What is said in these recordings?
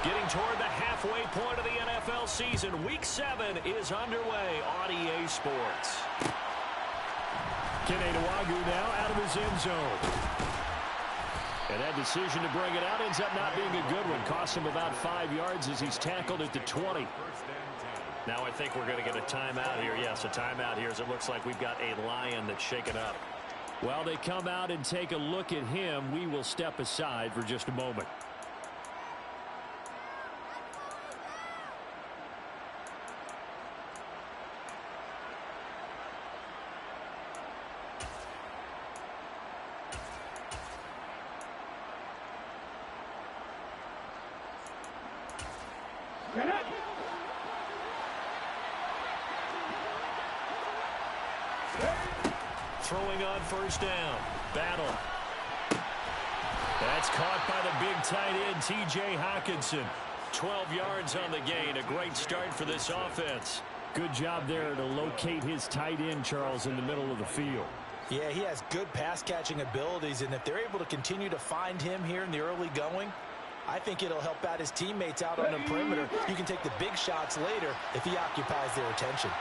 Getting toward the halfway point of the NFL season. Week 7 is underway on EA Sports. Kenewagu now out of his end zone. And that decision to bring it out ends up not being a good one. Costs him about 5 yards as he's tackled at the 20. Now I think we're going to get a timeout here. Yes, a timeout here as it looks like we've got a Lion that's shaken up. While they come out and take a look at him, we will step aside for just a moment. Throwing on first down. Battle. That's caught by the big tight end, T.J. Hockenson. 12 yards on the gain. A great start for this offense. Good job there to locate his tight end, Charles, in the middle of the field. Yeah, he has good pass-catching abilities, and if they're able to continue to find him here in the early going, I think it'll help out his teammates out on the perimeter. You can take the big shots later if he occupies their attention.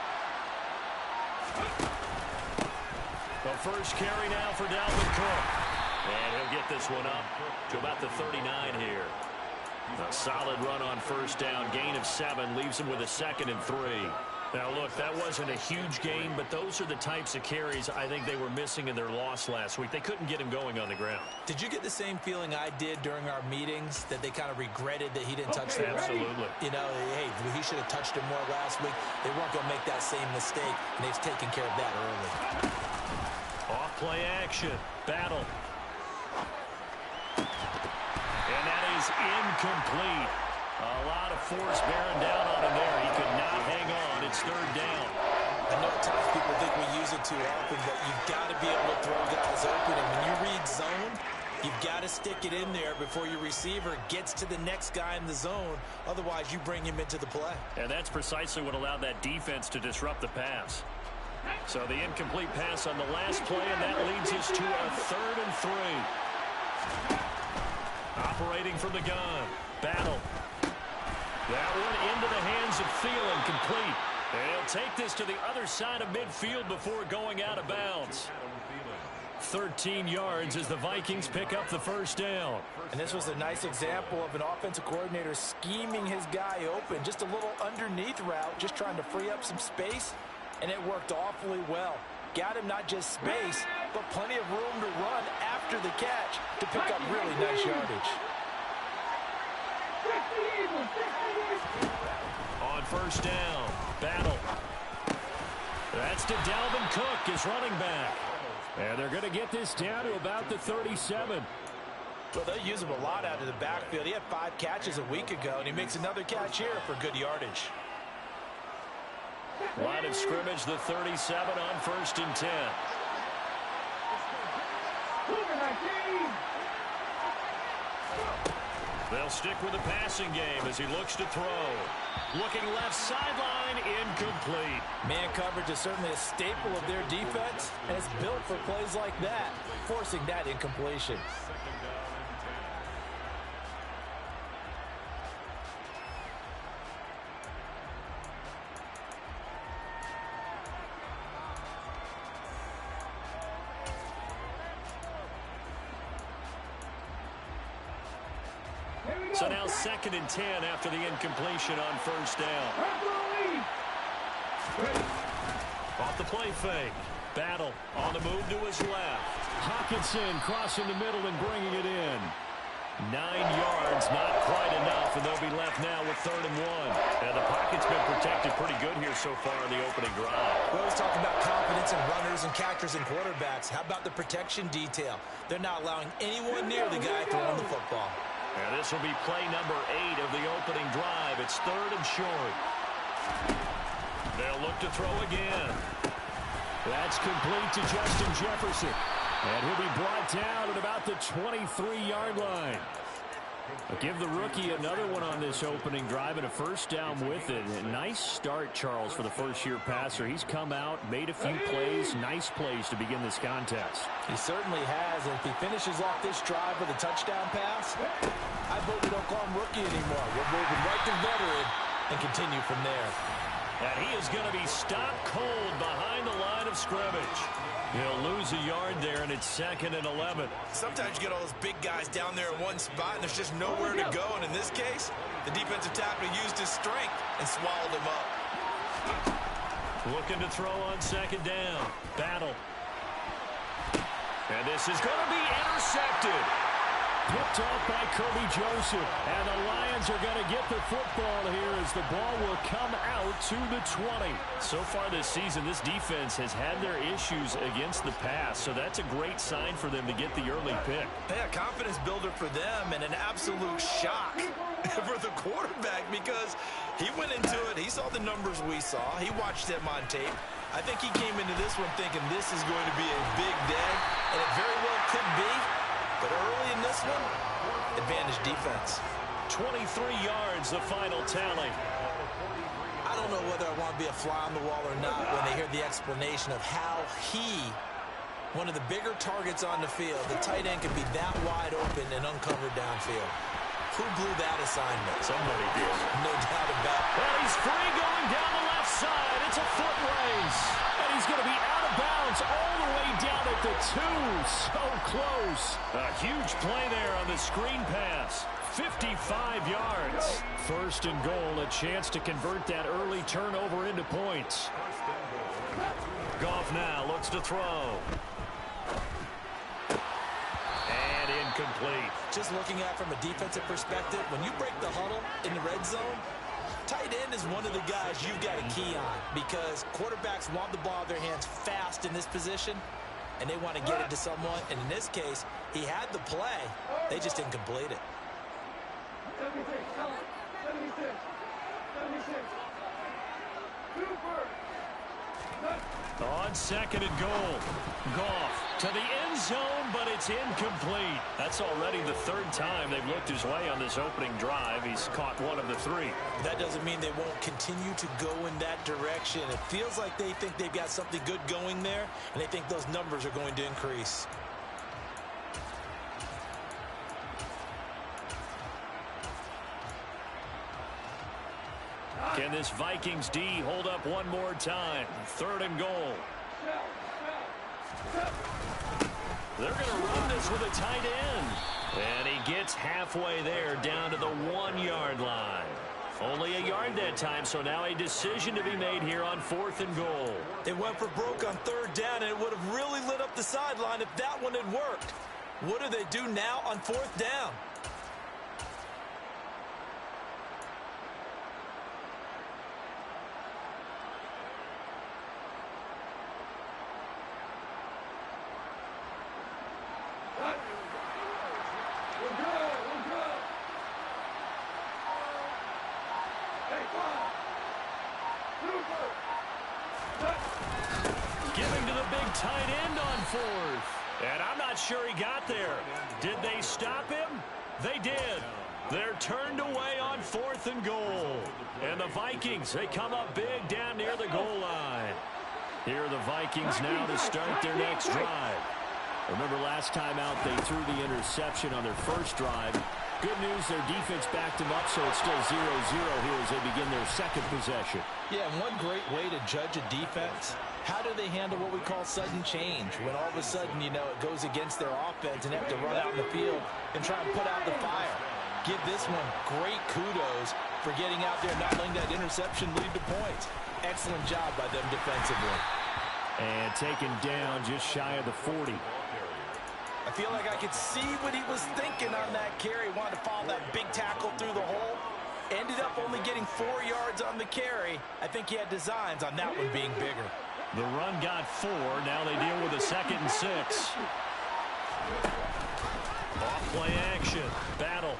The first carry now for Dalvin Cook. And he'll get this one up to about the 39 here. A solid run on first down. Gain of 7 leaves him with a 2nd and 3. Now, look, that wasn't a huge gain, but those are the types of carries I think they were missing in their loss last week. They couldn't get him going on the ground. Did you get the same feeling I did during our meetings, that they kind of regretted that he didn't touch them? Absolutely. You know, hey, he should have touched him more last week. They weren't going to make that same mistake, and they've taken care of that early. Off play action. Battle. And that is incomplete. A lot of force bearing down on him there. He could not hang on. It's 3rd down. I know at times people think we use it too often, but you've got to be able to throw guys open. And when you read zone, you've got to stick it in there before your receiver gets to the next guy in the zone. Otherwise, you bring him into the play. And that's precisely what allowed that defense to disrupt the pass. So the incomplete pass on the last play, and that leads us to a 3rd and 3. Operating from the gun. Battle. That one into the hands of Thielen, complete. And he'll take this to the other side of midfield before going out of bounds. 13 yards as the Vikings pick up the first down. And this was a nice example of an offensive coordinator scheming his guy open. Just a little underneath route, just trying to free up some space. And it worked awfully well. Got him not just space, but plenty of room to run after the catch to pick up really nice yardage. On first down, Battle. That's to Dalvin Cook, his running back. And they're going to get this down to about the 37. Well, they'll use him a lot out of the backfield. He had 5 catches a week ago, and he makes another catch here for good yardage. Line of scrimmage, the 37 on 1st and 10. They'll stick with the passing game as he looks to throw. Looking left sideline, incomplete. Man coverage is certainly a staple of their defense, and it's built for plays like that, forcing that incompletion. So now 2nd and 10 after the incompletion on first down. Off the play fake. Battle on the move to his left. Hockenson crossing the middle and bringing it in. 9 yards, not quite enough, and they'll be left now with 3rd and 1. And the pocket's been protected pretty good here so far in the opening drive. We always talk about confidence in runners and catchers and quarterbacks. How about the protection detail? They're not allowing anyone near the guy throwing the football. And this will be play number 8 of the opening drive. It's 3rd and short. They'll look to throw again. That's complete to Justin Jefferson. And he'll be brought down at about the 23-yard line. Give the rookie another one on this opening drive and a first down with it. A nice start, Charles, for the first-year passer. He's come out, made a few plays, nice plays to begin this contest. He certainly has. And if he finishes off this drive with a touchdown pass, I vote we don't call him rookie anymore. We're moving right to veteran and continue from there. And he is going to be stopped cold behind the line of scrimmage. He'll lose a yard there, and it's 2nd and 11. Sometimes you get all those big guys down there in one spot, and there's just nowhere to go. And in this case, the defensive tackle used his strength and swallowed him up. Looking to throw on 2nd down. Battle. And this is going to be intercepted. Picked off by Kirby Joseph. And the Lions are going to get the football here as the ball will come out to the 20. So far this season, this defense has had their issues against the pass. So that's a great sign for them to get the early pick. Hey, a confidence builder for them and an absolute shock for the quarterback because he went into it. He saw the numbers we saw. He watched them on tape. I think he came into this one thinking this is going to be a big day, and it very well could be. But early in this one, advantage defense. 23 yards, the final tally. I don't know whether I want to be a fly on the wall or not when they hear the explanation of how he, one of the bigger targets on the field, the tight end could be that wide open and uncovered downfield. Who blew that assignment? Somebody did. No doubt about it. Well, he's free going down the left side. It's a foot race. And he's going to be out of bounds all the way down at the 2. So close. A huge play there on the screen pass. 55 yards. 1st and goal, a chance to convert that early turnover into points. Goff now looks to throw. And incomplete. Just looking at it from a defensive perspective, when you break the huddle in the red zone, tight end is one of the guys you've got a key on because quarterbacks want the ball in their hands fast in this position, and they want to get it to someone. And in this case, he had the play. They just didn't complete it. 76. On 2nd and goal. Goff to the end zone, but it's incomplete. That's already the 3rd time they've looked his way on this opening drive. He's caught one of the 3. That doesn't mean they won't continue to go in that direction. It feels like they think they've got something good going there, and they think those numbers are going to increase. Can this Vikings D hold up one more time? 3rd and goal. They're going to run this with a tight end. And he gets halfway there down to the 1-yard line. Only a yard that time, so now a decision to be made here on 4th and goal. They went for broke on 3rd down, and it would have really lit up the sideline if that one had worked. What do they do now on 4th down? Giving to the big tight end on 4th. And I'm not sure he got there. Did they stop him? They did. They're turned away on 4th and goal. And the Vikings, they come up big down near the goal line. Here are the Vikings now to start their next drive. Remember last time out they threw the interception on their first drive. Good news, their defense backed them up, so it's still 0-0 here as they begin their 2nd possession. Yeah, and one great way to judge a defense, how do they handle what we call sudden change? When all of a sudden, you know, it goes against their offense and they have to run out in the field and try and put out the fire. Give this one great kudos for getting out there and not letting that interception lead to points. Excellent job by them defensively. And taken down just shy of the 40. I feel like I could see what he was thinking on that carry. Wanted to follow that big tackle through the hole. Ended up only getting 4 yards on the carry. I think he had designs on that one being bigger. The run got 4. Now they deal with a 2nd and 6. Off-play action. Battle.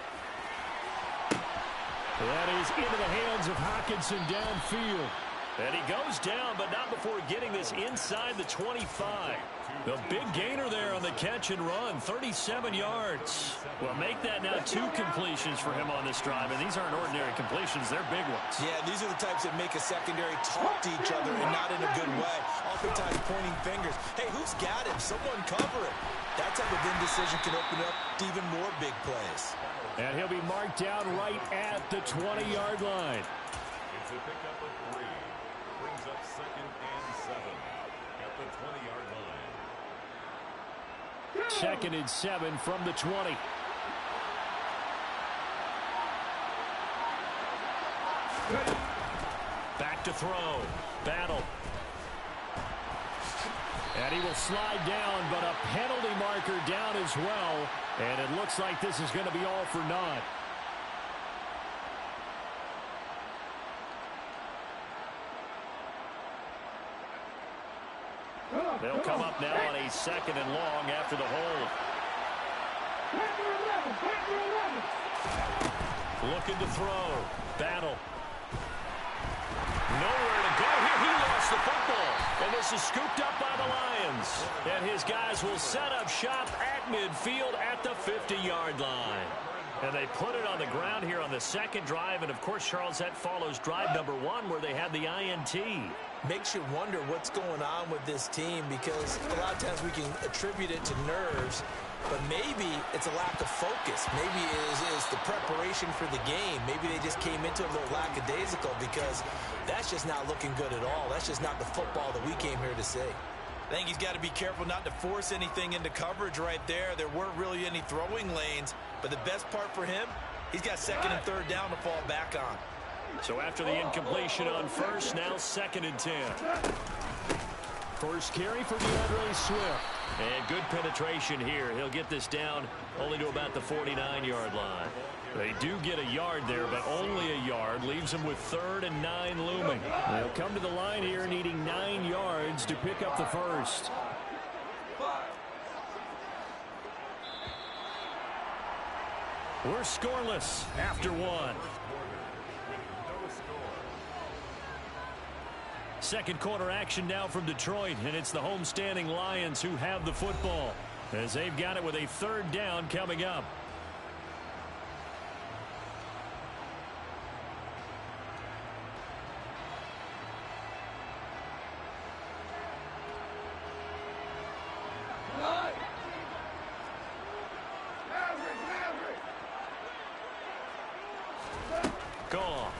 That is into the hands of Hockenson downfield. And he goes down, but not before getting this inside the 25. The big gainer there on the catch and run, 37 yards. Well, make that now 2 completions for him on this drive, and these aren't ordinary completions. They're big ones. Yeah, these are the types that make a secondary talk to each other and not in a good way. Oftentimes pointing fingers. Hey, who's got him? Someone cover it. That type of indecision can open up to even more big plays. And he'll be marked down right at the 20-yard line. It's a pickup of 3. Brings up 2nd and 7 at the 20-yard line. 2nd and 7 from the 20. Back to throw. Battle. And he will slide down, but a penalty marker down as well. And it looks like this is going to be all for naught. They'll come up now on a 2nd and long after the hold. Looking to throw. Battle. Nowhere to go here. He lost the football. And this is scooped up by the Lions. And his guys will set up shop at midfield at the 50-yard line. And they put it on the ground here on the 2nd drive. And, of course, Charles, that follows drive number 1 where they had the INT. Makes you wonder what's going on with this team, because a lot of times we can attribute it to nerves, but maybe it's a lack of focus. Maybe it is the preparation for the game. Maybe they just came into it a little lackadaisical, because that's just not looking good at all. That's just not the football that we came here to see. I think he's got to be careful not to force anything into coverage right there. There weren't really any throwing lanes, but the best part for him, he's got 2nd and 3rd down to fall back on. So after the incompletion on 1st, now 2nd and 10. First carry for DeAndre Swift. And good penetration here. He'll get this down only to about the 49-yard line. They do get a yard there, but only a yard. Leaves them with 3rd and 9 looming. They'll come to the line here needing 9 yards to pick up the first. We're scoreless after 1. Second quarter action now from Detroit, and it's the homestanding Lions who have the football as they've got it with a 3rd down coming up. Gone.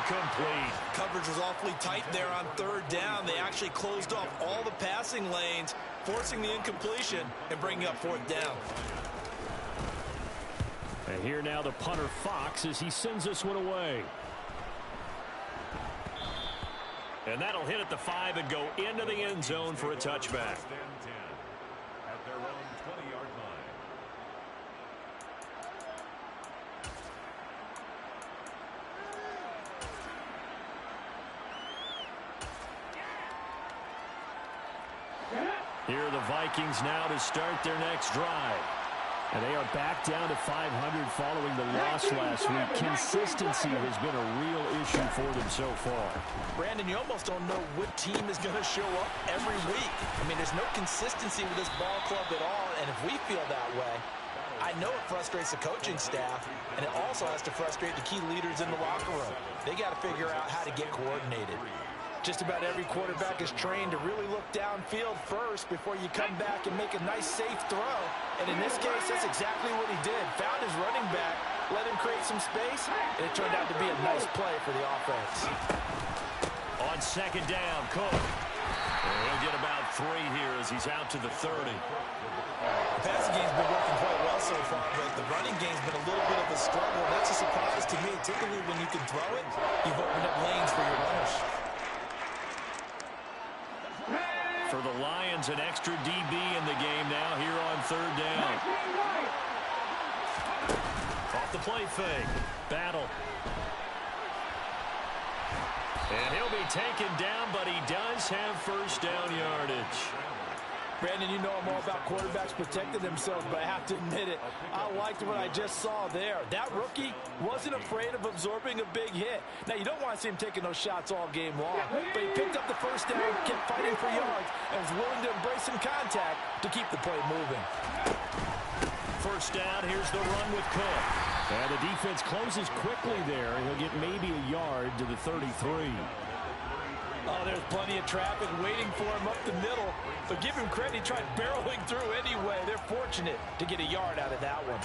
Incomplete. Coverage was awfully tight there on 3rd down. They actually closed off all the passing lanes, forcing the incompletion and bringing up 4th down. And here now the punter Fox as he sends this one away. And that'll hit at the 5 and go into the end zone for a touchback. At their own 20-yard line. Here are the Vikings now to start their next drive. And they are back down to 500 following the loss last week. Consistency has been a real issue for them so far. Brandon, you almost don't know what team is going to show up every week. I mean, there's no consistency with this ball club at all, and if we feel that way, I know it frustrates the coaching staff, and it also has to frustrate the key leaders in the locker room. They got to figure out how to get coordinated. Just about every quarterback is trained to really look downfield first before you come back and make a nice, safe throw. And in this case, that's exactly what he did. Found his running back, let him create some space, and it turned out to be a nice play for the offense. On 2nd down, Cook. And he'll get about 3 here as he's out to the 30. The passing game's been working quite well so far, but the running game's been a little bit of a struggle. That's a surprise to me. Typically, when you can throw it, you've opened up lanes for your runners. For the Lions, an extra DB in the game now here on 3rd down. Off the play fake. Battle. And he'll be taken down, but he does have 1st down yardage. Brandon, you know I'm all about quarterbacks protecting themselves, but I have to admit it, I liked what I just saw there. That rookie wasn't afraid of absorbing a big hit. Now, you don't want to see him taking those shots all game long, but he picked up the first down, kept fighting for yards, and was willing to embrace some contact to keep the play moving. First down, here's the run with Cook. And the defense closes quickly there. He'll get maybe a yard to the 33. Oh, there's plenty of traffic waiting for him up the middle. But give him credit, he tried barreling through anyway. They're fortunate to get a yard out of that one.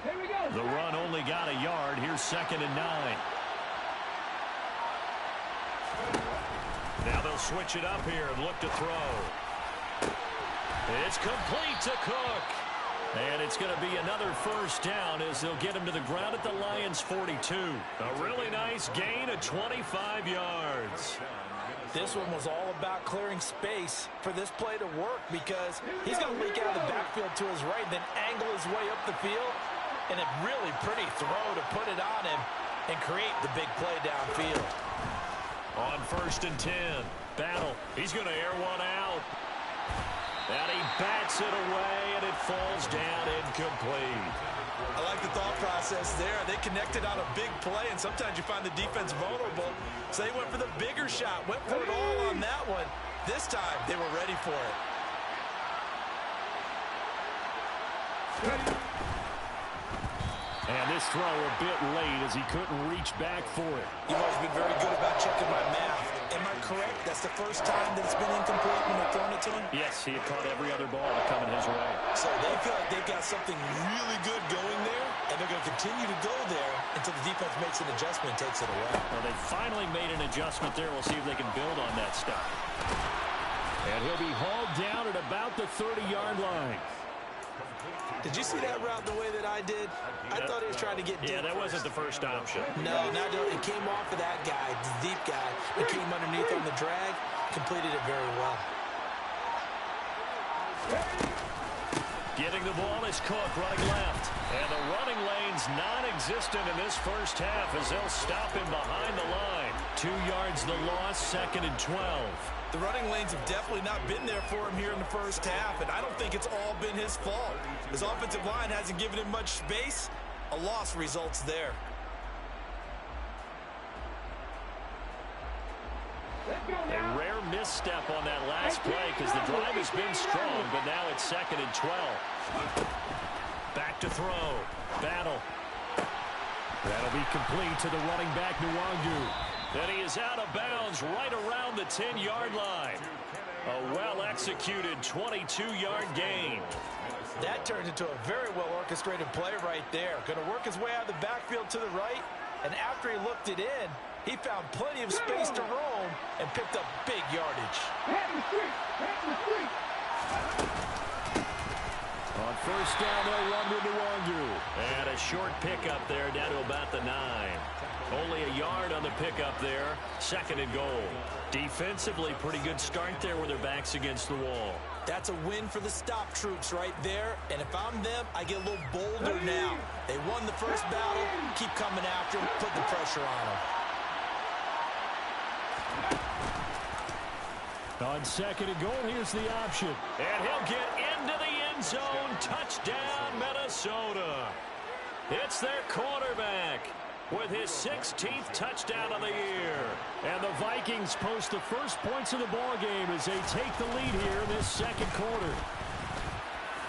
Here we go. The run only got a yard. Here's 2nd and 9. Now they'll switch it up here and look to throw. It's complete to Cook. And it's going to be another first down as they'll get him to the ground at the Lions' 42. A really nice gain of 25 yards. This one was all about clearing space for this play to work because he's going to leak out of the backfield to his right, then angle his way up the field. And a really pretty throw to put it on him and create the big play downfield. On 1st and 10, Battle. He's going to air one out. And he bats it away, and it falls down incomplete. I like the thought process there. They connected on a big play, and sometimes you find the defense vulnerable. So they went for the bigger shot, went for it all on that one. This time, they were ready for it. And this throw a bit late as he couldn't reach back for it. You've always been very good about checking my math. Am I correct? That's the first time that it's been incomplete when they're throwing it to him? Yes, he had caught every other ball coming his way. So they feel like they've got something really good going there, and they're going to continue to go there until the defense makes an adjustment and takes it away. Well, they finally made an adjustment there. We'll see if they can build on that stuff. And he'll be hauled down at about the 30-yard line. Did you see that route the way that I did? I thought he was trying to get deep. Yeah, that wasn't the first option. No, it came off of that guy, the deep guy. It came underneath on the drag, completed it very well. Getting the ball is Cook running left. And the running lane's non-existent in this first half as they'll stop him behind the line. 2 yards the loss, 2nd and 12. The running lanes have definitely not been there for him here in the first half, and I don't think it's all been his fault. His offensive line hasn't given him much space. A loss results there. A rare misstep on that last play because the drive has been strong, but now it's 2nd and 12. Back to throw. Battle. That'll be complete to the running back, Nwangu. And he is out of bounds right around the 10-yard line. A well-executed 22-yard gain. That turned into a very well-orchestrated play right there. Going to work his way out of the backfield to the right, and after he looked it in, he found plenty of space to roam and picked up big yardage. On first down, they'll run with Nwangu. And a short pickup there down to about the 9. Only a yard on the pickup there. 2nd and goal. Defensively, pretty good start there with their backs against the wall. That's a win for the stop troops right there. And if I'm them, I get a little bolder now. They won the first battle. Keep coming after them. Put the pressure on them. On 2nd and goal, here's the option. And he'll get into the end zone. Touchdown, Minnesota. It's their quarterback with his 16th touchdown of the year. And the Vikings post the first points of the ball game as they take the lead here in this second quarter.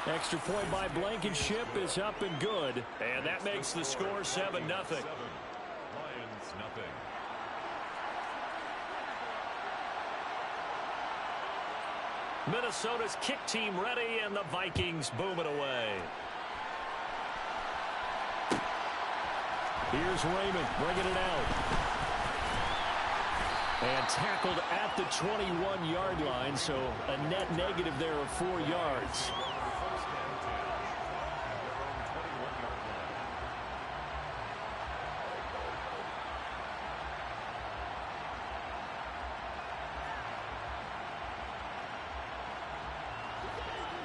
Extra point by Blankenship is up and good. And that makes the score 7-0. Lions, nothing. Minnesota's kick team ready, and the Vikings boom it away. Here's Raymond bringing it out. And tackled at the 21-yard line, so a net negative there of 4 yards.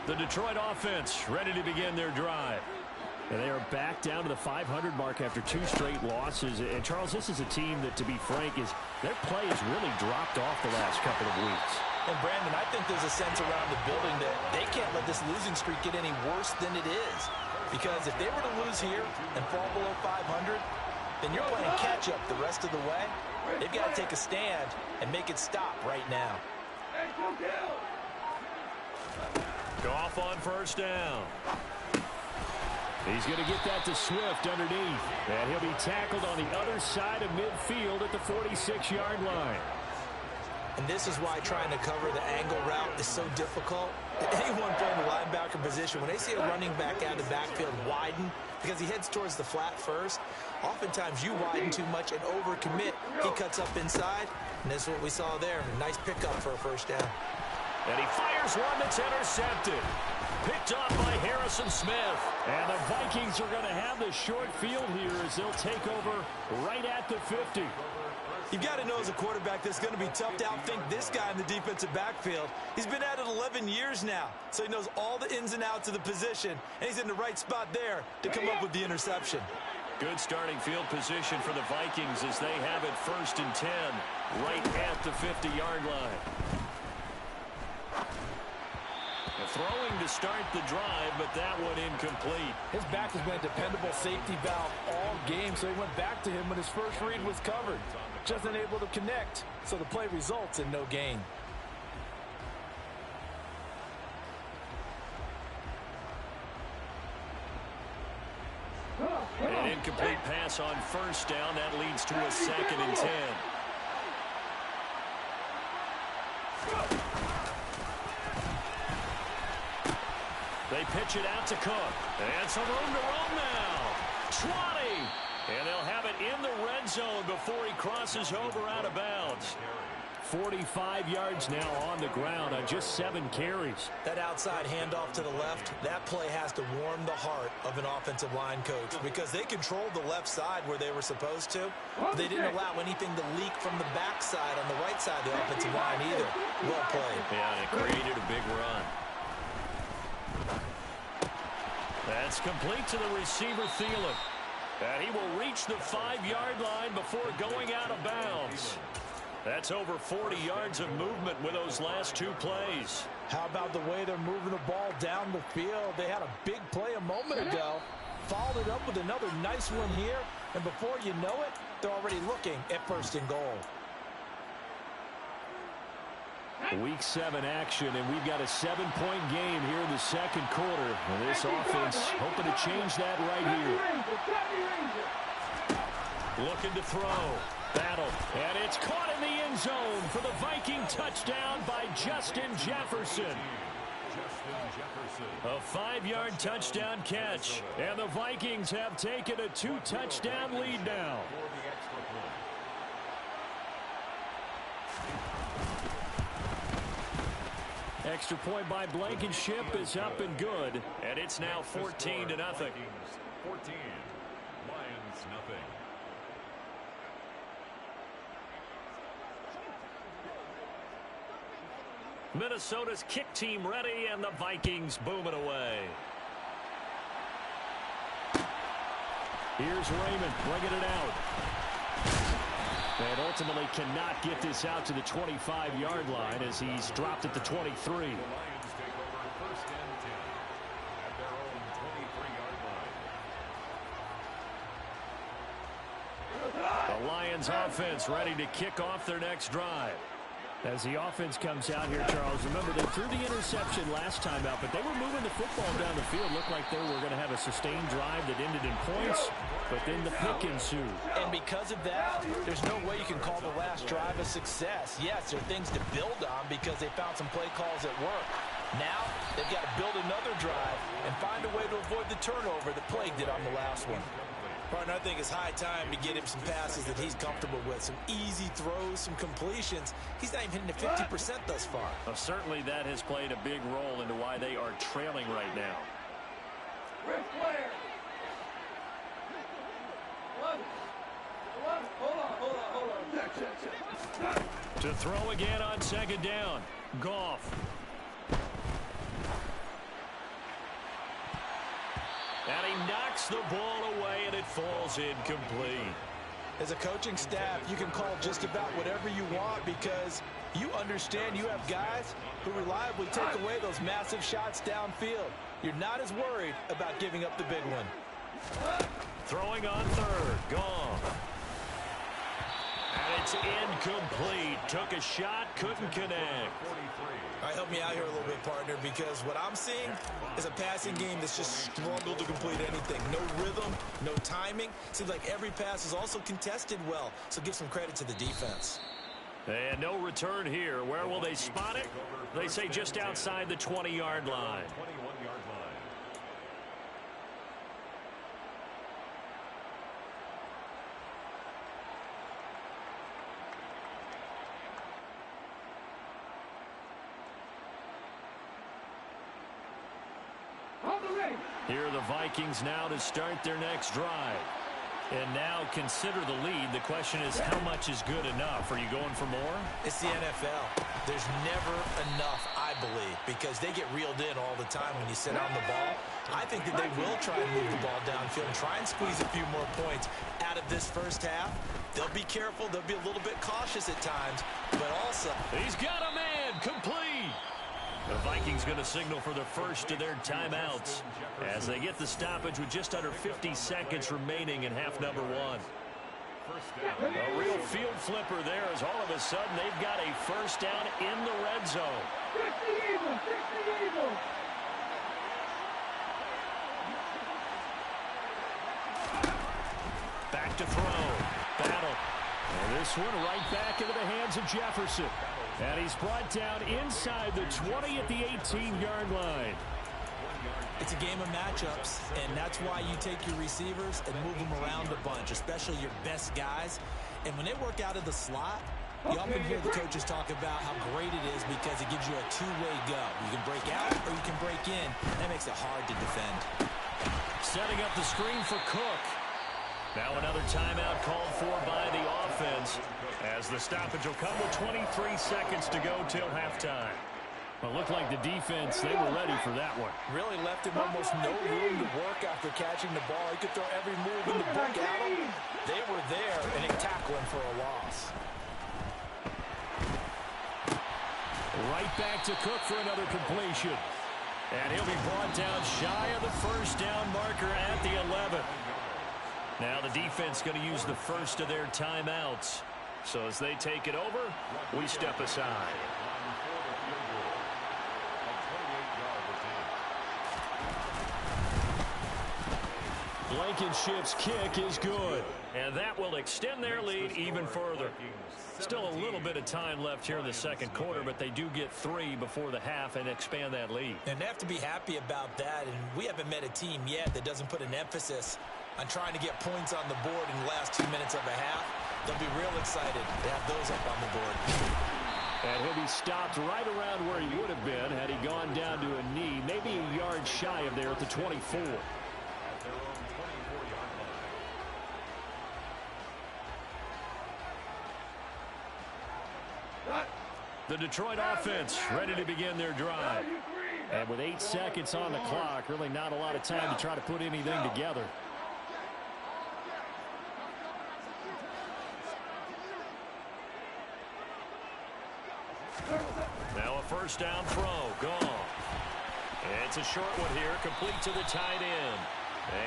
The Detroit offense ready to begin their drive. And they are back down to the 500 mark after 2 straight losses. And, Charles, this is a team that, to be frank, their play has really dropped off the last couple of weeks. And, Brandon, I think there's a sense around the building that they can't let this losing streak get any worse than it is. Because if they were to lose here and fall below 500, then you're playing catch-up the rest of the way. They've got to take a stand and make it stop right now. Goff on first down. He's going to get that to Swift underneath. And he'll be tackled on the other side of midfield at the 46-yard line. And this is why trying to cover the angle route is so difficult. Anyone playing the linebacker position, when they see a running back out of the backfield widen, because he heads towards the flat first, oftentimes you widen too much and overcommit. He cuts up inside, and this is what we saw there. A nice pickup for a first down. And he fires one that's intercepted. Picked off by Harrison Smith. And the Vikings are going to have the short field here as they'll take over right at the 50. You've got to know as a quarterback that's going to be tough to outthink this guy in the defensive backfield. He's been at it 11 years now, so he knows all the ins and outs of the position, and he's in the right spot there to come up with the interception. Good starting field position for the Vikings as they have it 1st and 10 right at the 50-yard line. Throwing to start the drive, but that one incomplete. His back has been a dependable safety valve all game, so he went back to him when his first read was covered. Just unable to connect, so the play results in no gain. An incomplete pass on first down. That leads to a 2nd and 10. They pitch it out to Cook. And some room to roam now. 20. And they'll have it in the red zone before he crosses over out of bounds. 45 yards now on the ground on just 7 carries. That outside handoff to the left, that play has to warm the heart of an offensive line coach because they controlled the left side where they were supposed to. But they didn't allow anything to leak from the backside on the right side of the offensive line either. Well played. Yeah, and it created a big run. That's complete to the receiver, Thielen. And he will reach the 5-yard line before going out of bounds. That's over 40 yards of movement with those last 2 plays. How about the way they're moving the ball down the field? They had a big play a moment ago. Followed it up with another nice one here. And before you know it, they're already looking at 1st and goal. Week 7 action, and we've got a 7-point game here in the 2nd quarter. And this offense hoping to change that right here. Looking to throw. Battle. And it's caught in the end zone for the Viking touchdown by Justin Jefferson. A 5-yard touchdown catch. And the Vikings have taken a 2-touchdown lead now. Extra point by Blankenship is up and good. And it's now 14-0. 14. Lions nothing. Minnesota's kick team ready, and the Vikings booming away. Here's Raymond bringing it out. And ultimately cannot get this out to the 25-yard line as he's dropped at the 23. The Lions take over 1st and 10 at their own 23-yard line. The Lions offense ready to kick off their next drive. As the offense comes out here, Charles, remember they threw the interception last time out, but they were moving the football down the field. Looked like they were going to have a sustained drive that ended in points, but then the pick ensued. And because of that, there's no way you can call the last drive a success. Yes, there are things to build on because they found some play calls that work. Now, they've got to build another drive and find a way to avoid the turnover that plagued it on the last one. Partner, I think it's high time to get him some passes that he's comfortable with. Some easy throws, some completions. He's not even hitting the 50% thus far. Well, certainly that has played a big role into why they are trailing right now. Hold on. To throw again on 2nd down. Goff. Knocks the ball away, and it falls incomplete. As a coaching staff, you can call just about whatever you want because you understand you have guys who reliably take away those massive shots downfield. You're not as worried about giving up the big one. Throwing on third. Gone. And it's incomplete. Took a shot, couldn't connect. All right, help me out here a little bit, partner, because what I'm seeing is a passing game that's just struggled to complete anything. No rhythm, no timing. Seems like every pass is also contested well, so give some credit to the defense. And no return here. Where will they spot it? They say just outside the 20-yard line. 21-yard line. Here are the Vikings now to start their next drive. And now consider the lead. The question is, how much is good enough? Are you going for more? It's the NFL. There's never enough, I believe, because they get reeled in all the time when you sit on the ball. I think that they will try and move the ball downfield and try and squeeze a few more points out of this first half. They'll be careful. They'll be a little bit cautious at times, but also... He's got a man. Complete. The Vikings going to signal for the first of their timeouts as they get the stoppage with just under 50 seconds remaining in half number one. A real field flipper there as all of a sudden they've got a first down in the red zone. Back to throw. Battle. And this one right back into the hands of Jefferson. And he's brought down inside the 20 at the 18-yard line. It's a game of matchups, and that's why you take your receivers and move them around a bunch, especially your best guys. And when they work out of the slot, you often hear the coaches talk about how great it is because it gives you a two-way go. You can break out or you can break in. That makes it hard to defend. Setting up the screen for Cook. Now another timeout called for by the offense as the stoppage will come with 23 seconds to go till halftime. Well, it looked like the defense, they were ready for that one. Really left him almost no room to work after catching the ball. He could throw every move in the book at him. They were there, and they tackled him for a loss. Right back to Cook for another completion. And he'll be brought down shy of the first down marker at the 11. Now the defense going to use the first of their timeouts. So as they take it over, we step aside. Blankenship's kick is good. And that will extend their lead even further. Still a little bit of time left here in the second quarter, but they do get 3 before the half and expand that lead. And they have to be happy about that. And we haven't met a team yet that doesn't put an emphasis on trying to get points on the board in the last 2 minutes of a half. They'll be real excited to have those up on the board. And he'll be stopped right around where he would have been had he gone down to a knee, maybe a yard shy of there at the 24. The Detroit offense ready to begin their drive. And with 8 seconds on the clock, really not a lot of time to try to put anything together. Now a first down throw, gone. It's a short one here, complete to the tight end.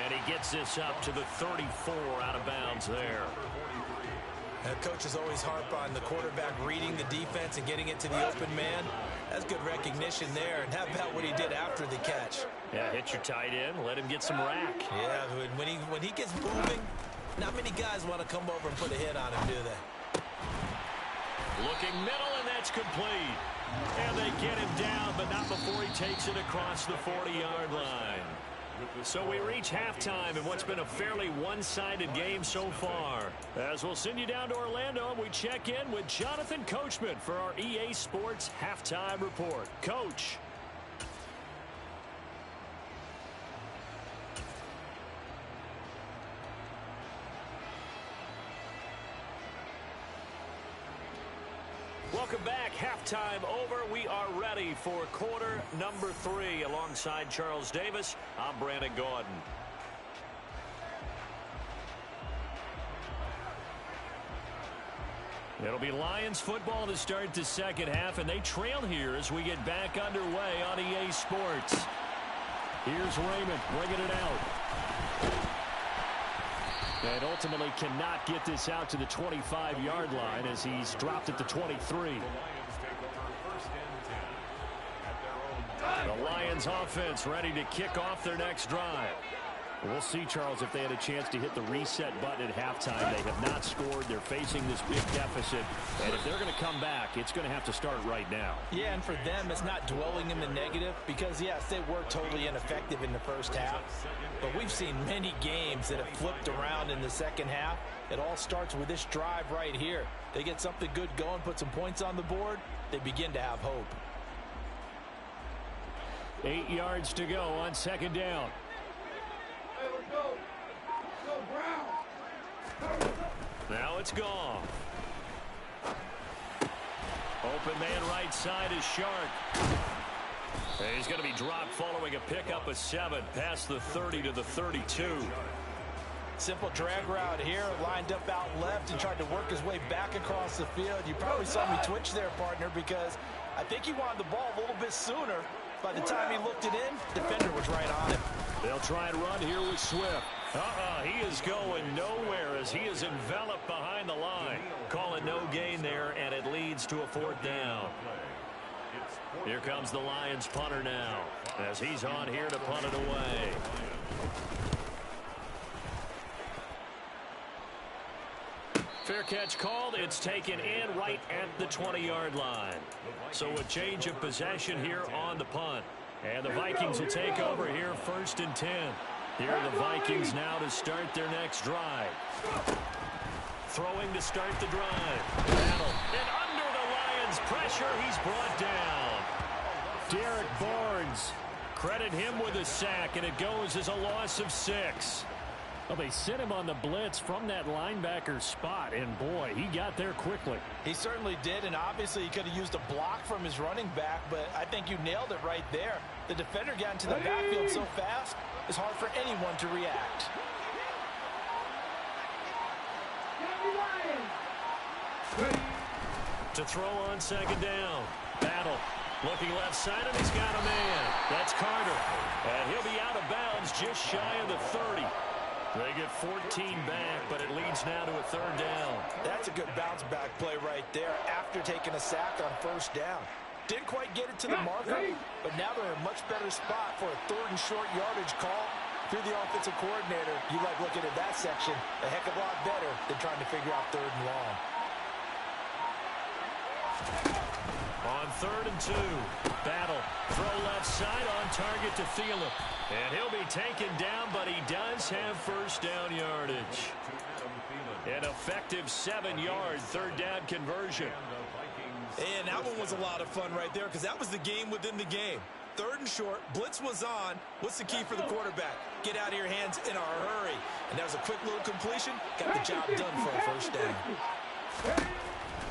And he gets this up to the 34 out of bounds there. Coaches always harp on the quarterback reading the defense and getting it to the open man. That's good recognition there. And how about what he did after the catch? Yeah, hit your tight end, let him get some rack. Yeah, when he gets moving, not many guys want to come over and put a hit on him, do they? Looking middle, and that's complete. And they get him down, but not before he takes it across the 40-yard line. So we reach halftime in what's been a fairly one-sided game so far. As we'll send you down to Orlando, we check in with Jonathan Coachman for our EA Sports Halftime Report. Coach. Welcome back. Halftime over. We are ready for quarter number 3. Alongside Charles Davis, I'm Brandon Gaudin. It'll be Lions football to start the second half, and they trail here as we get back underway on EA Sports. Here's Raymond bringing it out. And ultimately cannot get this out to the 25-yard line as he's dropped at the 23. The Lions offense ready to kick off their next drive. We'll see, Charles, if they had a chance to hit the reset button at halftime. They have not scored. They're facing this big deficit. And if they're going to come back, it's going to have to start right now. Yeah, and for them, it's not dwelling in the negative because, yes, they were totally ineffective in the first half. But we've seen many games that have flipped around in the second half. It all starts with this drive right here. They get something good going, put some points on the board, they begin to have hope. 8 yards to go on second down. Now it's gone. Open man right side is Shark. He's going to be dropped following a pickup of 7 past the 30 to the 32. Simple drag route here, lined up out left and tried to work his way back across the field. You probably saw me twitch there, partner, because I think he wanted the ball a little bit sooner. By the time he looked it in, defender was right on him. They'll try and run here with Swift. He is going nowhere as he is enveloped behind the line. Calling no gain there, and it leads to a 4th down. Here comes the Lions punter now as he's on here to punt it away. Fair catch called. It's taken in right at the 20-yard line. So a change of possession here on the punt. And the Vikings will take over here 1st and 10. Here are the Vikings now to start their next drive. Throwing to start the drive. Battle. And under the Lions' pressure, he's brought down. Derek Barnes. Credit him with a sack, and it goes as a loss of 6. Well, they sent him on the blitz from that linebacker spot, and boy, he got there quickly. He certainly did, and obviously he could have used a block from his running back, but I think you nailed it right there. The defender got into the backfield so fast, it's hard for anyone to react. To throw on second down. Battle. Looking left side, and he's got a man. That's Carter. And he'll be out of bounds just shy of the 30. They get 14 back, but it leads now to a 3rd down. That's a good bounce back play right there after taking a sack on 1st down. Didn't quite get it to the marker, but now they're in a much better spot for a 3rd and short yardage call. If you're the offensive coordinator, you like looking at that section a heck of a lot better than trying to figure out 3rd and long. On 3rd and 2, Battle. Throw left side on target to Thielen. And he'll be taken down, but he does have 1st down yardage. An effective 7-yard 3rd down conversion. And that one was a lot of fun right there because that was the game within the game. 3rd and short, blitz was on. What's the key for the quarterback? Get out of your hands in a hurry. And that was a quick little completion. Got the job done for a 1st down.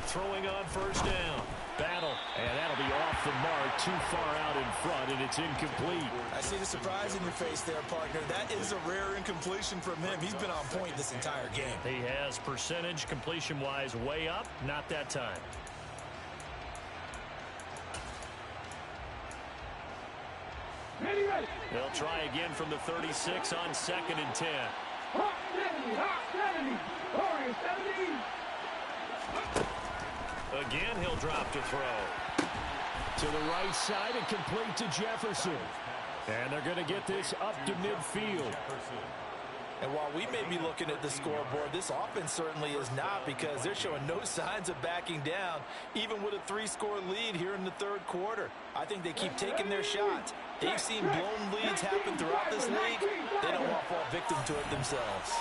Throwing on 1st down. Battle, and that'll be off the mark, too far out in front, and it's incomplete. I see the surprise in your face there, partner. That is a rare incompletion from him. He's been on point this entire game. He has percentage completion-wise way up, not that time. They'll try again from the 36 on 2nd and 10. Hot 70, hot 70, Warrior 70. Again, he'll drop to throw. To the right side and complete to Jefferson. And they're going to get this up to midfield. And while we may be looking at the scoreboard, this offense certainly is not because they're showing no signs of backing down, even with a 3-score lead here in the 3rd quarter. I think they keep taking their shots. They've seen blown leads happen throughout this league. They don't want to fall victim to it themselves.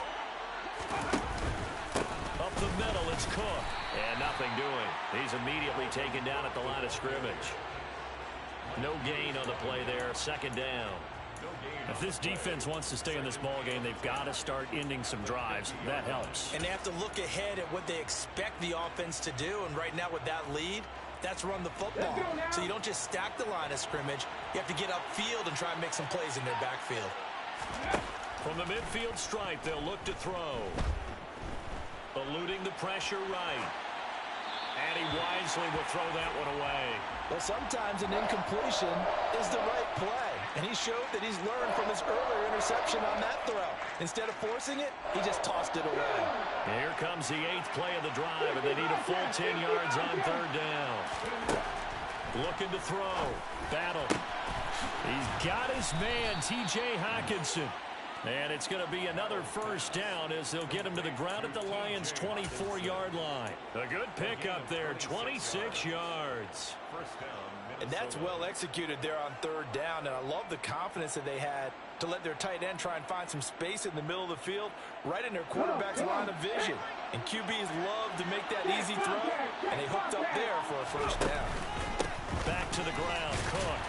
Up the middle, it's Cook. And nothing doing. He's immediately taken down at the line of scrimmage. No gain on the play there. 2nd down. If this defense wants to stay in this ball game, they've got to start ending some drives. That helps. And they have to look ahead at what they expect the offense to do. And right now with that lead, that's run the football. So you don't just stack the line of scrimmage. You have to get upfield and try and make some plays in their backfield. From the midfield stripe, they'll look to throw. Eluding the pressure right. And he wisely will throw that one away. Well, sometimes an incompletion is the right play. And he showed that he's learned from his earlier interception on that throw. Instead of forcing it, he just tossed it away. Here comes the 8th play of the drive, and they need a full 10 yards on 3rd down. Looking to throw. Battle. He's got his man, T.J. Hockenson. And it's going to be another 1st down as they'll get him to the ground at the Lions' 24-yard line. A good pickup there, 26 yards. And that's well executed there on 3rd down. And I love the confidence that they had to let their tight end try and find some space in the middle of the field, right in their quarterback's line of vision. And QBs love to make that easy throw, and they hooked up there for a 1st down. Back to the ground, Cook.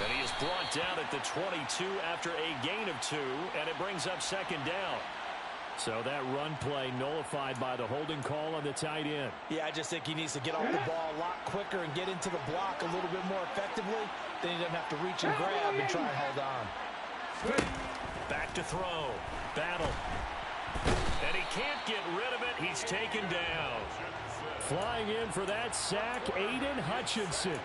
And he is brought down at the 22 after a gain of 2, and it brings up 2nd down. So that run play nullified by the holding call on the tight end. Yeah, I just think he needs to get off the ball a lot quicker and get into the block a little bit more effectively. Then he doesn't have to reach and grab and try and hold on. Back to throw. Battle. And he can't get rid of it. He's taken down. Flying in for that sack, Aiden Hutchinson.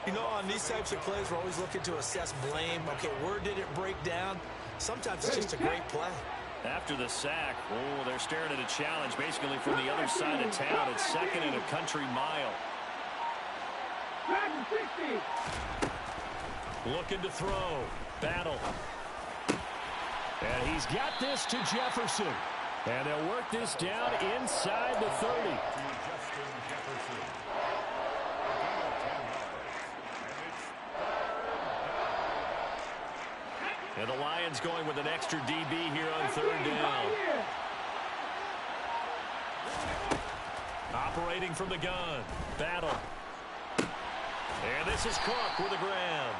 You know, on these types of plays, we're always looking to assess blame. Okay, where did it break down? Sometimes it's just a great play. After the sack, they're staring at a challenge basically from the other side of town. It's 2nd and a country mile. Looking to throw. Battle. And he's got this to Jefferson. And they'll work this down inside the 30. And the Lions going with an extra DB here on 3rd down. Operating from the gun. Battle. And this is Cook with the grab.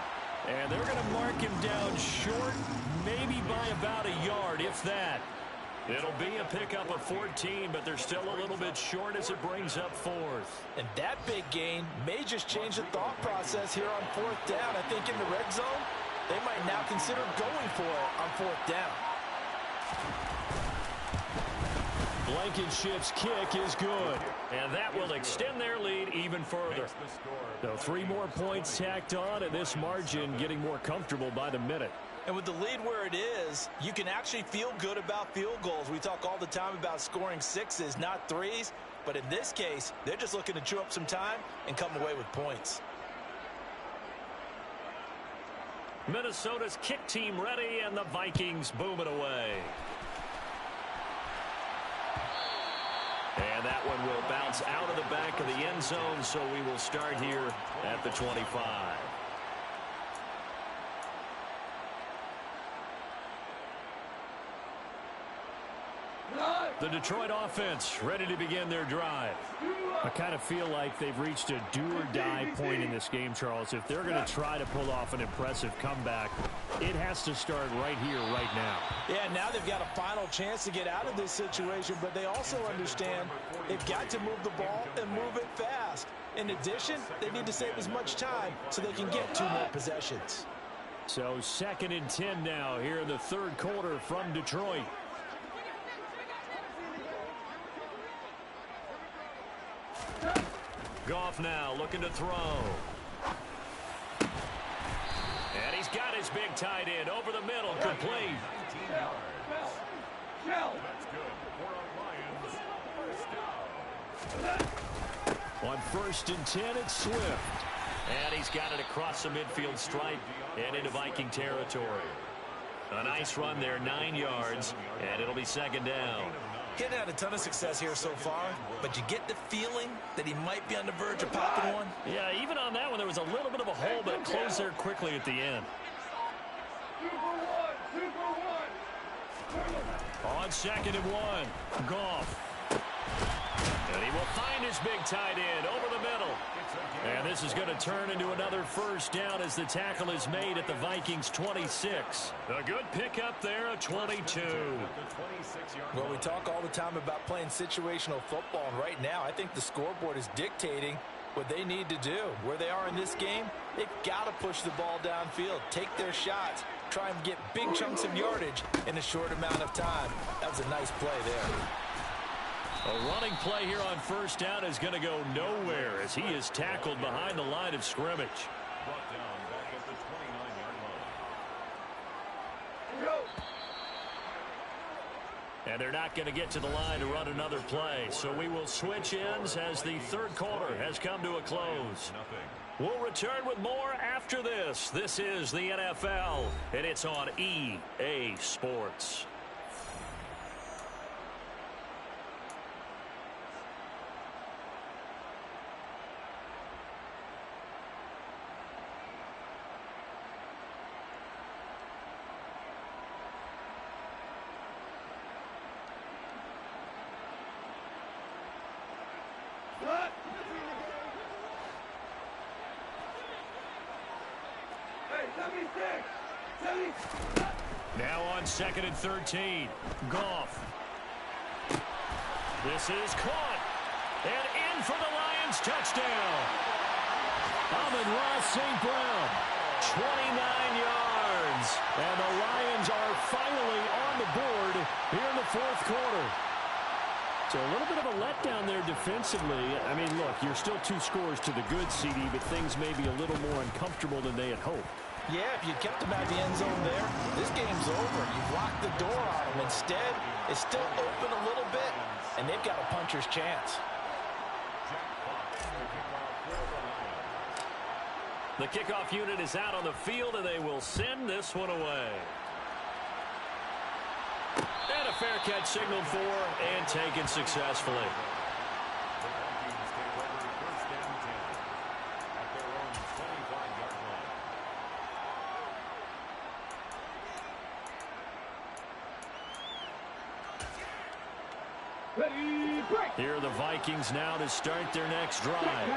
And they're going to mark him down short, maybe by about a yard, if that. It'll be a pickup of 14, but they're still a little bit short as it brings up 4th. And that big gain may just change the thought process here on 4th down. I think in the red zone, they might now consider going for it on 4th down. Blankenship's kick is good, and that will extend their lead even further. So 3 more points tacked on, and this margin getting more comfortable by the minute. And with the lead where it is, you can actually feel good about field goals. We talk all the time about scoring 6s, not 3s. But in this case, they're just looking to chew up some time and come away with points. Minnesota's kick team ready, and the Vikings boom it away. And that one will bounce out of the back of the end zone, so we will start here at the 25. The Detroit offense ready to begin their drive. I kind of feel like they've reached a do-or-die point in this game, Charles. If they're going to try to pull off an impressive comeback, it has to start right here, right now. Yeah, now they've got a final chance to get out of this situation, but they also understand they've got to move the ball and move it fast. In addition, they need to save as much time so they can get 2 more possessions. So 2nd and 10 now here in the 3rd quarter from Detroit. Goff now looking to throw. And he's got his big tight end over the middle, complete. On 1st and 10, it's Swift. And he's got it across the midfield stripe and into Viking territory. A nice run there, 9 yards, and it'll be 2nd down. He hadn't had a ton of success here so far, but you get the feeling that he might be on the verge of popping one. Yeah, even on that one, there was a little bit of a hole, but it closed there quickly at the end. On 2nd and 1, Goff. And he will find his big tight end over the middle. And this is going to turn into another 1st down as the tackle is made at the Vikings' 26. A good pickup there, a 22. Well, we talk all the time about playing situational football, and right now I think the scoreboard is dictating what they need to do. Where they are in this game, they've got to push the ball downfield, take their shots, try and get big chunks of yardage in a short amount of time. That was a nice play there. A running play here on first down is going to go nowhere as he is tackled behind the line of scrimmage. Brought down back at the 29-yard line. And they're not going to get to the line to run another play. So we will switch ends as the third quarter has come to a close. We'll return with more after this. This is the NFL, and it's on EA Sports. Now on 2nd and 13. Goff. This is caught. And in for the Lions touchdown. Amon-Ra St. Brown. 29 yards. And the Lions are finally on the board here in the fourth quarter. So a little bit of a letdown there defensively. I mean, look, you're still 2 scores to the good, CD, but things may be a little more uncomfortable than they had hoped. Yeah, if you kept them out of the end zone there, this game's over. You've locked the door on them. Instead, it's still open a little bit, and they've got a puncher's chance. The kickoff unit is out on the field, and they will send this one away. And a fair catch signaled for and taken successfully. The Vikings take over first and 10 at their own 25-yard line. Ready, break. Here are the Vikings now to start their next drive.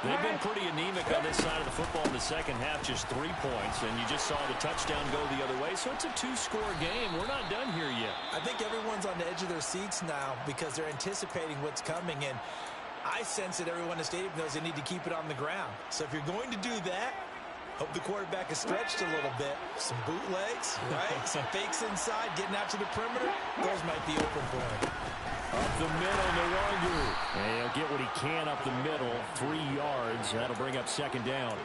They've been pretty anemic on this side of the football in the second half, just 3 points, and you just saw the touchdown go the other way, so it's a 2-score game. We're not done here yet. I think everyone's on the edge of their seats now because they're anticipating what's coming, and I sense that everyone in the stadium knows they need to keep it on the ground. So if you're going to do that, hope the quarterback is stretched a little bit. Some bootlegs, right? Some fakes inside, getting out to the perimeter. Those might be open for him. Up the middle, no longer. And he'll get what he can up the middle, 3 yards. That'll bring up second down.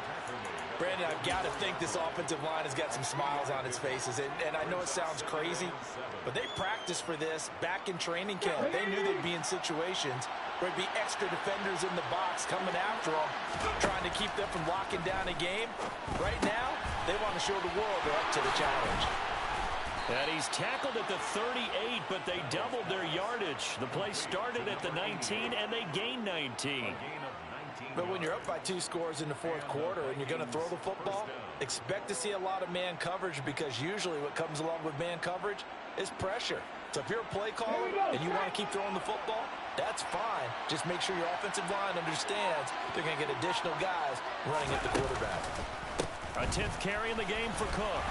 Brandon, I've got to think this offensive line has got some smiles on its faces. And I know it sounds crazy, but they practiced for this back in training camp. They knew they'd be in situations where there'd be extra defenders in the box coming after them, trying to keep them from locking down a game. Right now, they want to show the world they're up to the challenge. And he's tackled at the 38, but they doubled their yardage. The play started at the 19, and they gained 19. But when you're up by 2 scores in the fourth quarter and you're going to throw the football, expect to see a lot of man coverage, because usually what comes along with man coverage is pressure. So if you're a play caller and you want to keep throwing the football, that's fine. Just make sure your offensive line understands they're going to get additional guys running at the quarterback. A 10th carry in the game for Cook.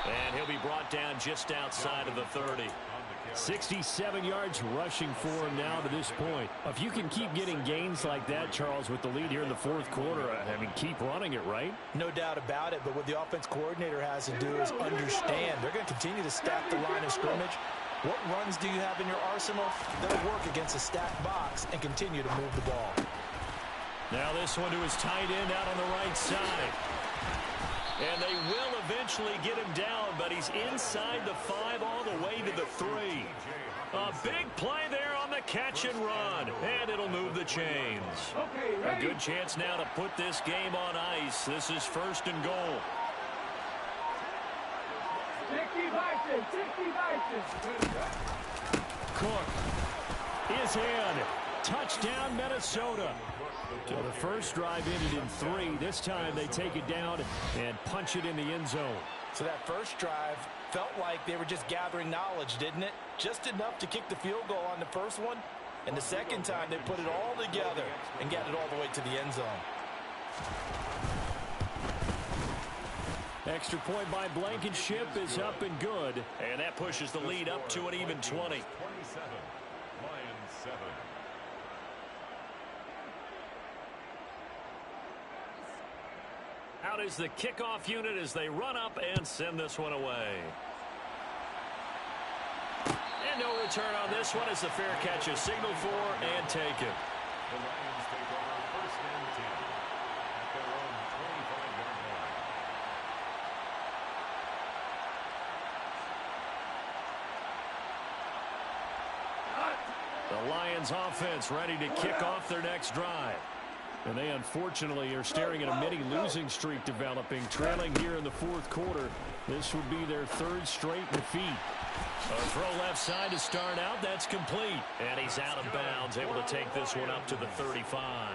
And he'll be brought down just outside of the 30. 67 yards rushing for him now to this point. If you can keep getting gains like that, Charles, with the lead here in the fourth quarter, I mean, keep running it, right? No doubt about it, but what the offense coordinator has to do is understand they're going to continue to stack the line of scrimmage. What runs do you have in your arsenal that'll work against a stacked box and continue to move the ball? Now this one to his tight end out on the right side. And they will eventually get him down, but he's inside the 5 all the way to the 3. A big play there on the catch and run, and it'll move the chains. A good chance now to put this game on ice. This is 1st and goal. 60 Vikings, 60 Vikings. Cook is in. Touchdown, Minnesota. So the first drive ended in 3. This time they take it down and punch it in the end zone. So that first drive felt like they were just gathering knowledge, didn't it? Just enough to kick the field goal on the first one. And the second time they put it all together and got it all the way to the end zone. Extra point by Blankenship is up and good. And that pushes the lead up to an even 20. 27, Lions 7. Out is the kickoff unit as they run up and send this one away. And no return on this one as the fair catch is signaled for and taken. The Lions take over first and 10 at their own 25-yard line. The Lions offense ready to kick off their next drive. And they unfortunately are staring at a mini losing streak developing, trailing here in the fourth quarter. This would be their third straight defeat. A throw left side to start out. That's complete. And he's out of bounds, able to take this one up to the 35.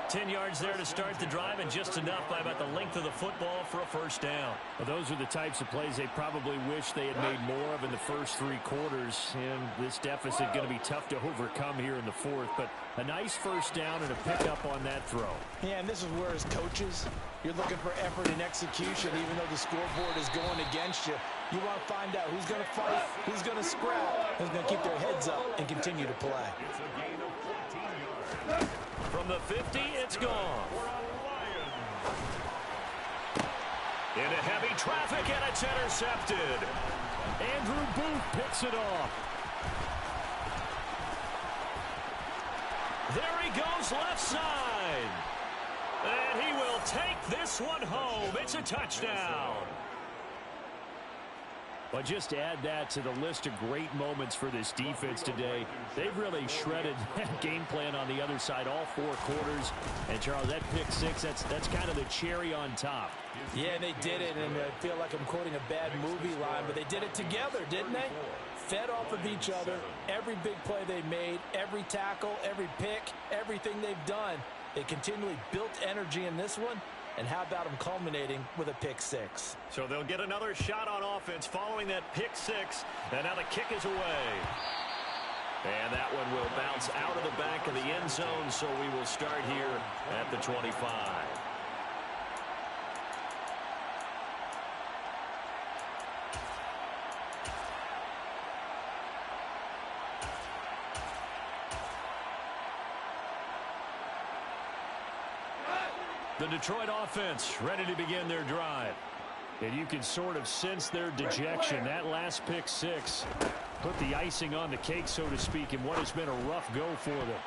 10 yards there to start the drive, and just enough by about the length of the football for a first down. Well, those are the types of plays they probably wish they had made more of in the first three quarters. And this deficit going to be tough to overcome here in the fourth. But a nice first down and a pickup on that throw. Yeah, and this is where, as coaches, you're looking for effort and execution, even though the scoreboard is going against you. You want to find out who's going to fight, who's going to scrap, who's going to keep their heads up and continue to play. It's a gain of 14 yards. From the 50, it's gone. Into heavy traffic, and it's intercepted. Andrew Booth picks it off. There he goes left side. And he will take this one home. It's a touchdown. But just add that to the list of great moments for this defense today. They've really shredded that game plan on the other side all four quarters. And, Charles, that pick six, that's kind of the cherry on top. Yeah, they did it, and I feel like I'm quoting a bad movie line, but they did it together, didn't they? Fed off of each other, every big play they made, every tackle, every pick, everything they've done. They continually built energy in this one. And how about them culminating with a pick six? So they'll get another shot on offense following that pick six. And now the kick is away. And that one will bounce out of the back of the end zone. So we will start here at the 25. The Detroit offense ready to begin their drive. And you can sort of sense their dejection. That last pick six put the icing on the cake, so to speak, in what has been a rough go for them.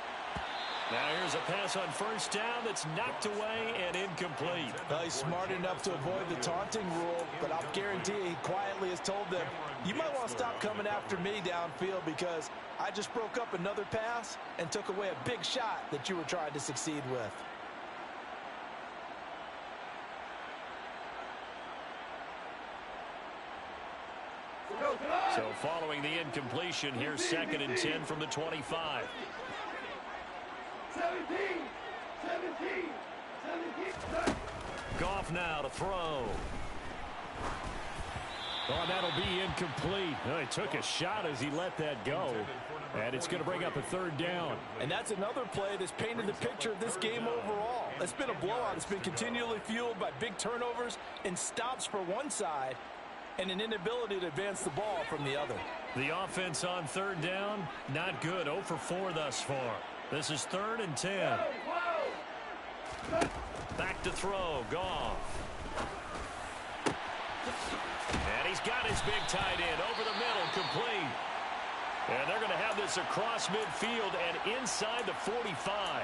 Now here's a pass on first down that's knocked away and incomplete. Well, he's smart enough to avoid the taunting rule, but I'll guarantee you he quietly has told them, you might want to stop coming after me downfield because I just broke up another pass and took away a big shot that you were trying to succeed with. So following the incompletion, here's 2nd and 10 from the 25. 17. Goff now to throw. Oh, that'll be incomplete. Oh, he took a shot as he let that go. And it's going to bring up a 3rd down. And that's another play that's painted the picture of this game overall. It's been a blowout. It's been continually fueled by big turnovers and stops for one side and an inability to advance the ball from the other. The offense on 3rd down, not good. 0 for 4 thus far. This is 3rd and 10. Back to throw, Goff. And he's got his big tight end over the middle, complete. And they're going to have this across midfield and inside the 45.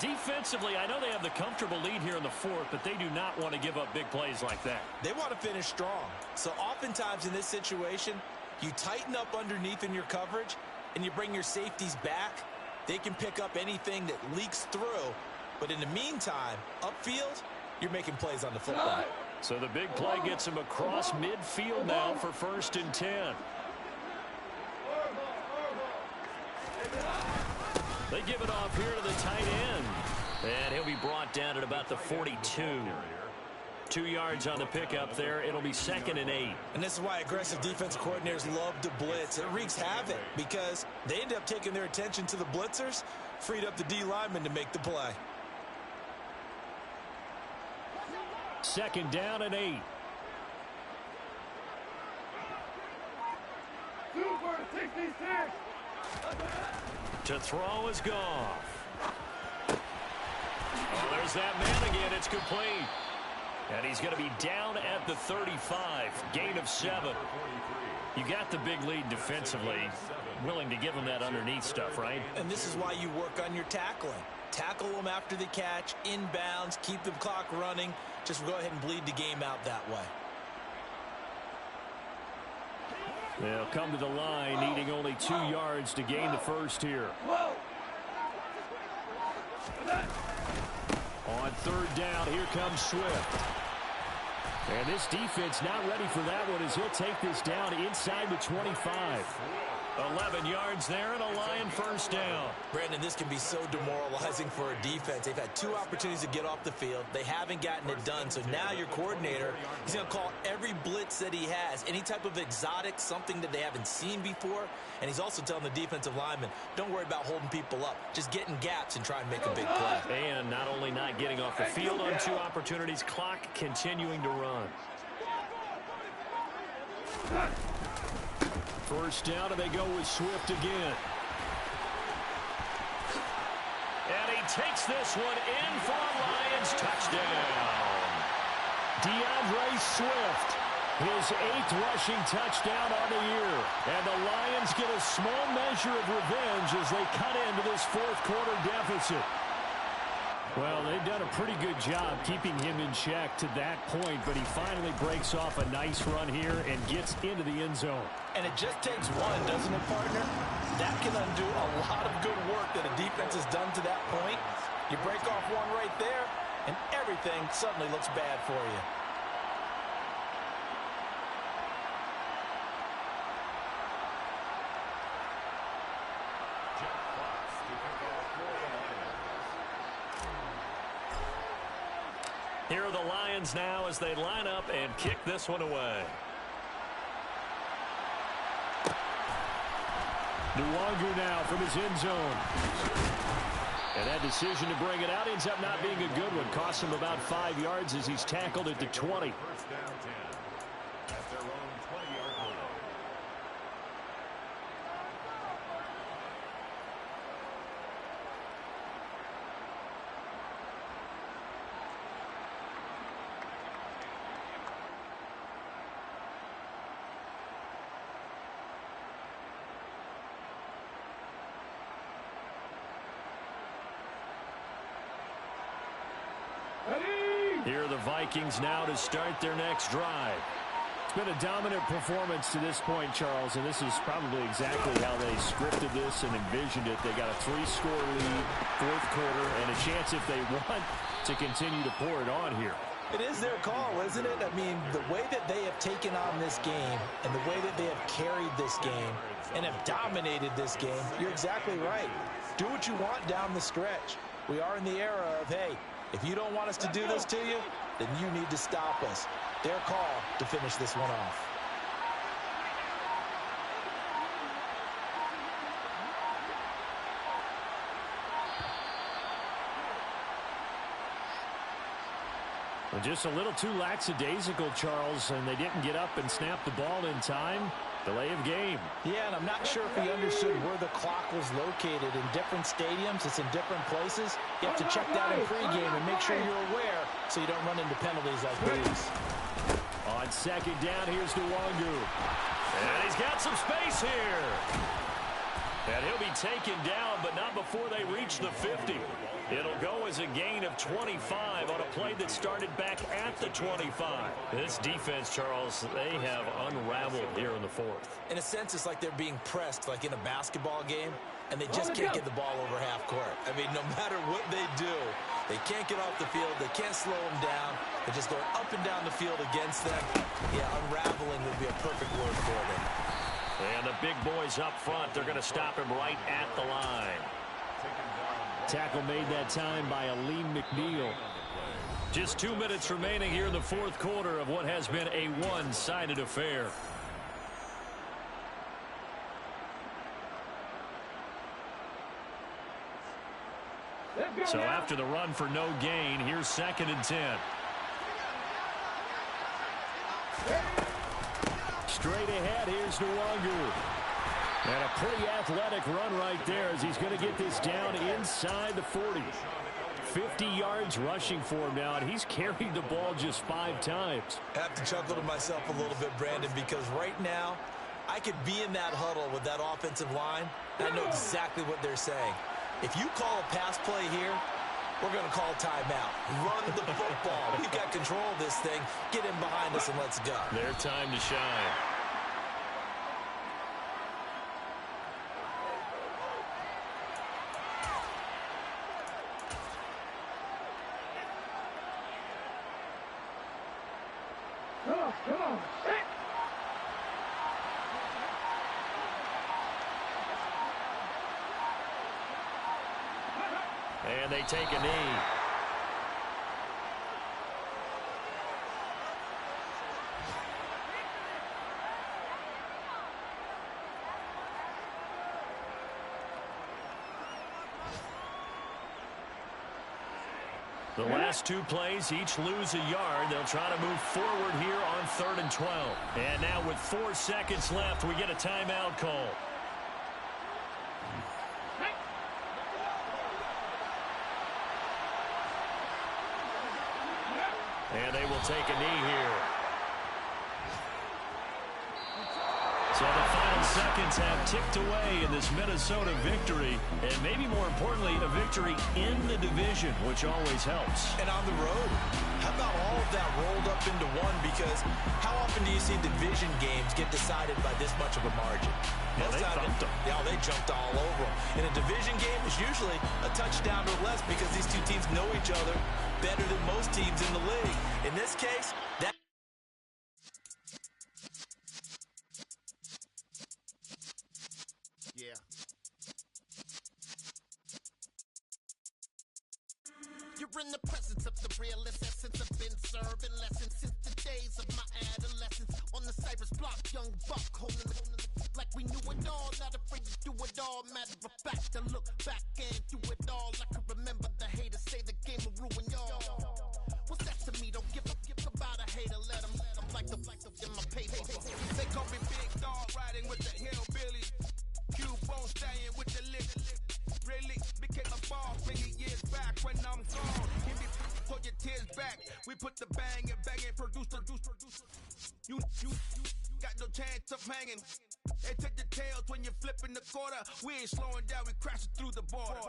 Defensively, I know they have the comfortable lead here in the 4th, but they do not want to give up big plays like that. They want to finish strong. So oftentimes in this situation, you tighten up underneath in your coverage and you bring your safeties back. They can pick up anything that leaks through. But in the meantime, upfield, you're making plays on the football. So the big play gets him across midfield now for 1st and 10. They give it off here to the tight end. And he'll be brought down at about the 42. 2 yards on the pickup there. It'll be 2nd and 8. And this is why aggressive defensive coordinators love to blitz. It wreaks havoc because they end up taking their attention to the blitzers, freed up the D lineman to make the play. 2nd down and 8. Super 66. To throw is Goff. Oh, there's that man again. It's complete. And he's going to be down at the 35. Gain of 7. You got the big lead defensively. Willing to give him that underneath stuff, right? And this is why you work on your tackling. Tackle them after the catch, inbounds, keep the clock running. Just go ahead and bleed the game out that way. They'll come to the line, needing only 2 yards to gain the first here. On third down, here comes Swift. And this defense not ready for that one as he'll take this down inside the 25. 11 yards there and a Lion first down. Brandon, this can be so demoralizing for a defense. They've had 2 opportunities to get off the field. They haven't gotten it done. So now your coordinator, he's going to call every blitz that he has, any type of exotic, something that they haven't seen before. And he's also telling the defensive lineman, don't worry about holding people up. Just get in gaps and try and make a big play. And not only not getting off the field on 2 opportunities, clock continuing to run. First down, and they go with Swift again. And he takes this one in for a Lions touchdown. DeAndre Swift, his 8th rushing touchdown on the year. And the Lions get a small measure of revenge as they cut into this 4th quarter deficit. Well, they've done a pretty good job keeping him in check to that point, but he finally breaks off a nice run here and gets into the end zone. And it just takes one, doesn't it, partner? That can undo a lot of good work that a defense has done to that point. You break off one right there, and everything suddenly looks bad for you. Here are the Lions now as they line up and kick this one away. Nwangu now from his end zone. And that decision to bring it out ends up not being a good one. Costs him about 5 yards as he's tackled at the 20. First down 10 at their own 20-yard line. Here are the Vikings now to start their next drive. It's been a dominant performance to this point, Charles, and this is probably exactly how they scripted this and envisioned it. They got a 3-score lead, 4th quarter, and a chance if they want to continue to pour it on here. It is their call, isn't it? I mean, the way that they have taken on this game and the way that they have carried this game and have dominated this game, you're exactly right. Do what you want down the stretch. We are in the era of, hey, if you don't want us to do this to you, then you need to stop us. Their call to finish this one off. Well, just a little too lackadaisical, Charles, and they didn't get up and snap the ball in time. Delay of game. Yeah, and I'm not sure if we understood where the clock was located. In different stadiums, it's in different places. You have to check that in pregame and make sure you're aware so you don't run into penalties like these. On second down, here's Nwangu. And he's got some space here. And he'll be taken down, but not before they reach the 50. It'll go as a gain of 25 on a play that started back at the 25. This defense, Charles, they have unraveled here in the 4th. In a sense, it's like they're being pressed, like in a basketball game, and they just can't get the ball over half court. I mean, no matter what they do, they can't get off the field. They can't slow them down. They're just going up and down the field against them. Yeah, unraveling would be a perfect word for them. And the big boys up front, they're going to stop him right at the line. Tackle made that time by Aleem McNeil. Just 2 minutes remaining here in the 4th quarter of what has been a one-sided affair. So after the run for no gain, here's 2nd and 10. Straight ahead, here's Nwangu. And a pretty athletic run right there as he's going to get this down inside the 40. 50 yards rushing for him now, and he's carried the ball just 5 times. I have to chuckle to myself a little bit, Brandon, because right now I could be in that huddle with that offensive line. I know exactly what they're saying. If you call a pass play here, we're going to call timeout. Run the football. We've got control of this thing. Get in behind us and let's go. Their time to shine. Come on, set. And they take a knee. The last 2 plays, each lose a yard. They'll try to move forward here on 3rd and 12. And now with 4 seconds left, we get a timeout call. And they will take a knee here. So the final seconds have ticked away in this Minnesota victory. And maybe more importantly, a victory in the division, which always helps. And on the road. How about all of that rolled up into one? Because how often do you see division games get decided by this much of a margin? Yeah, they thumped them. Yeah, they jumped all over them. In a division game, it's usually a touchdown or less because these two teams know each other better than most teams in the league. In this case, that... Yeah. You're in the presence of the realest essence. I've been serving lessons since the days of my adolescence. On the Cypress block, young buck holding the like we knew it all, not afraid to do it all. Matter of fact, to look back and do it all. I can remember the haters say the game will ruin y'all. What's that to me? Don't give about a hater. Let them like the in my paper. They call me Big Dog, riding with the hillbillies. Cubone staying with the lip. Really became a boss many years back when I'm gone. Give me pull your tears back. We put the bang and produce. You got no chance of hanging. They take the tails when you're flipping the quarter. We ain't slowing down, we crashing through the border.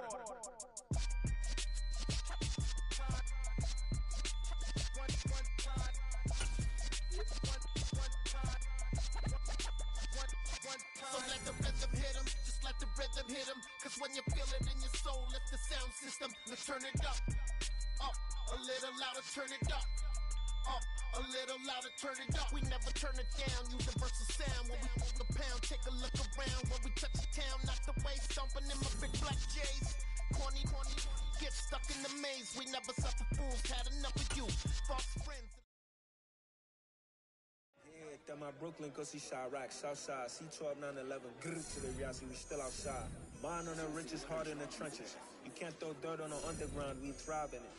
So let the rhythm hit him, just let the rhythm hit him. Cause when you feel it in your soul, lift the sound system. Now turn it up, a little louder, turn it up, a little louder, turn it up. We never turn it down, universal sound. When we move the pound, take a look around. When we touch the town, not the way, stomping in my big black J's. Corny, get stuck in the maze. We never suffer fools, had enough of you. False friends. That my Brooklyn, cause he shot rock, Southside, C12, 911, grrr to the reality, we still outside. Mine on the richest, heart in the trenches. You can't throw dirt on the underground, we thrive in it.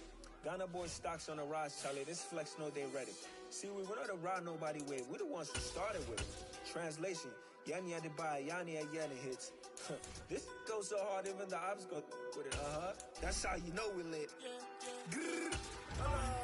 Ghana boys stocks on the rise, Charlie, this flex know they ready. See, we not to ride nobody with, we the ones who started with it. Translation, Yanni had to buy, Yanni had Yanni hits. This goes so hard, even the ops go with it, That's how you know we lit. Grrr.